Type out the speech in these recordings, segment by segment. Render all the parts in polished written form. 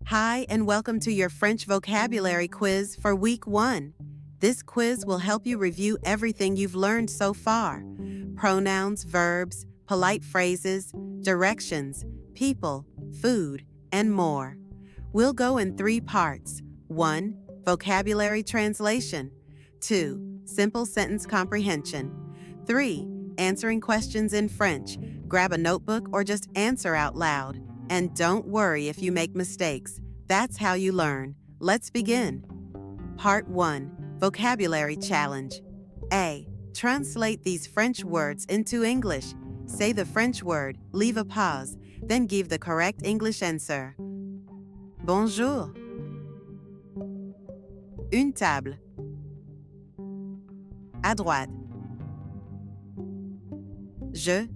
Hi, and welcome to your French vocabulary quiz for week 1. This quiz will help you review everything you've learned so far: pronouns, verbs, polite phrases, directions, people, food, and more. We'll go in 3 parts. 1. Vocabulary translation. 2. Simple sentence comprehension. 3. Answering questions in French. Grab a notebook or just answer out loud. And don't worry if you make mistakes. That's how you learn. Let's begin. Part 1. Vocabulary Challenge. A. Translate these French words into English. Say the French word, leave a pause, then give the correct English answer. Bonjour. Une table. À droite. Je.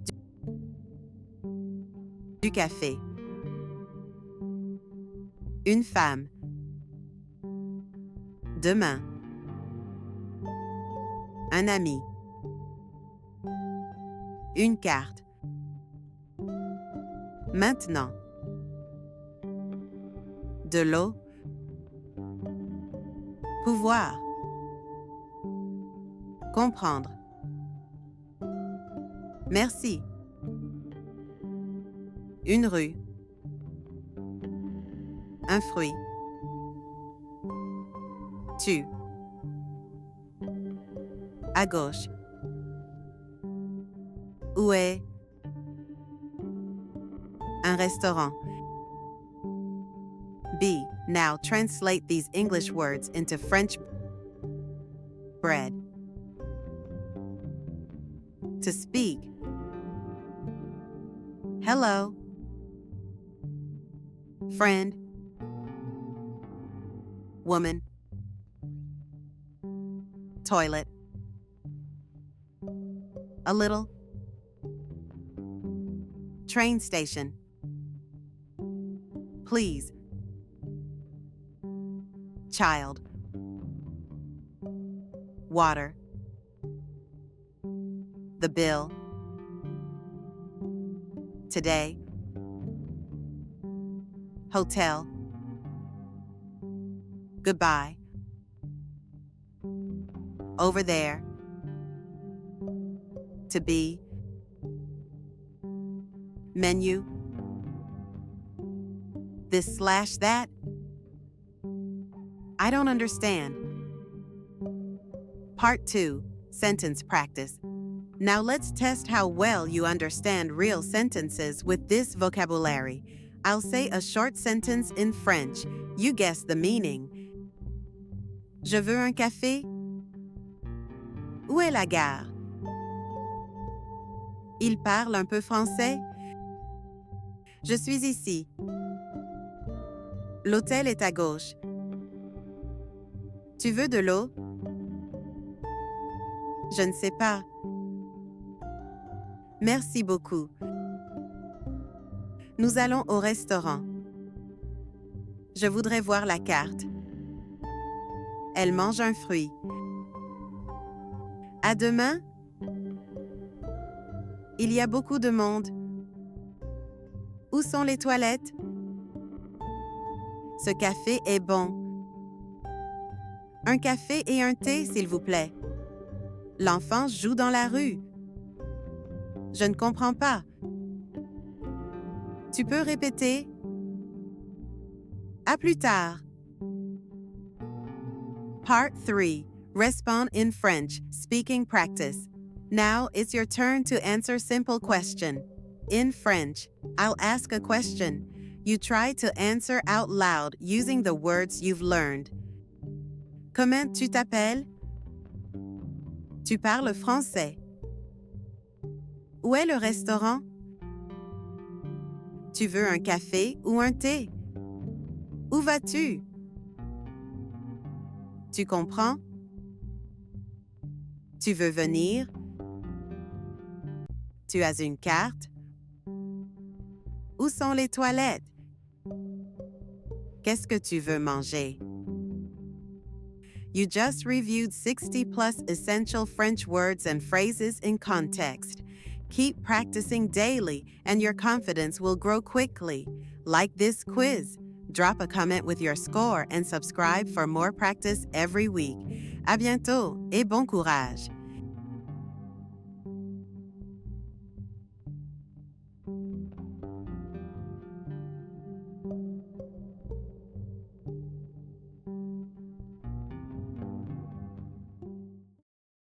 Du café. Une femme. Demain. Un ami. Une carte. Maintenant. De l'eau. Pouvoir. Comprendre. Merci. Une rue. Un fruit. Tu. À gauche. Où est? Un restaurant. B. Now translate these English words into French. Bread. To speak. Hello. Friend. Woman. Toilet. A little. Train station. Please. Child. Water. The bill. Today. Hotel. Goodbye. Over there. To be. Menu. This/that. I don't understand. Part 2. Sentence practice. Now let's test how well you understand real sentences with this vocabulary. I'll say a short sentence in French. You guess the meaning. Je veux un café? Où est la gare? Il parle un peu français? Je suis ici. L'hôtel est à gauche. Tu veux de l'eau? Je ne sais pas. Merci beaucoup. Nous allons au restaurant. Je voudrais voir la carte. Elle mange un fruit. À demain? Il y a beaucoup de monde. Où sont les toilettes? Ce café est bon. Un café et un thé, s'il vous plaît. L'enfant joue dans la rue. Je ne comprends pas. Tu peux répéter? À plus tard. Part 3. Respond in French. Speaking practice. Now it's your turn to answer simple question. In French, I'll ask a question. You try to answer out loud using the words you've learned. Comment tu t'appelles? Tu parles français. Où est le restaurant? Tu veux un café ou un thé? Où vas-tu? Tu comprends? Tu veux venir? Tu as une carte? Où sont les toilettes? Qu'est-ce que tu veux manger? You just reviewed 60+ essential French words and phrases in context. Keep practicing daily and your confidence will grow quickly. Like this quiz. Drop a comment with your score and subscribe for more practice every week. À bientôt et bon courage!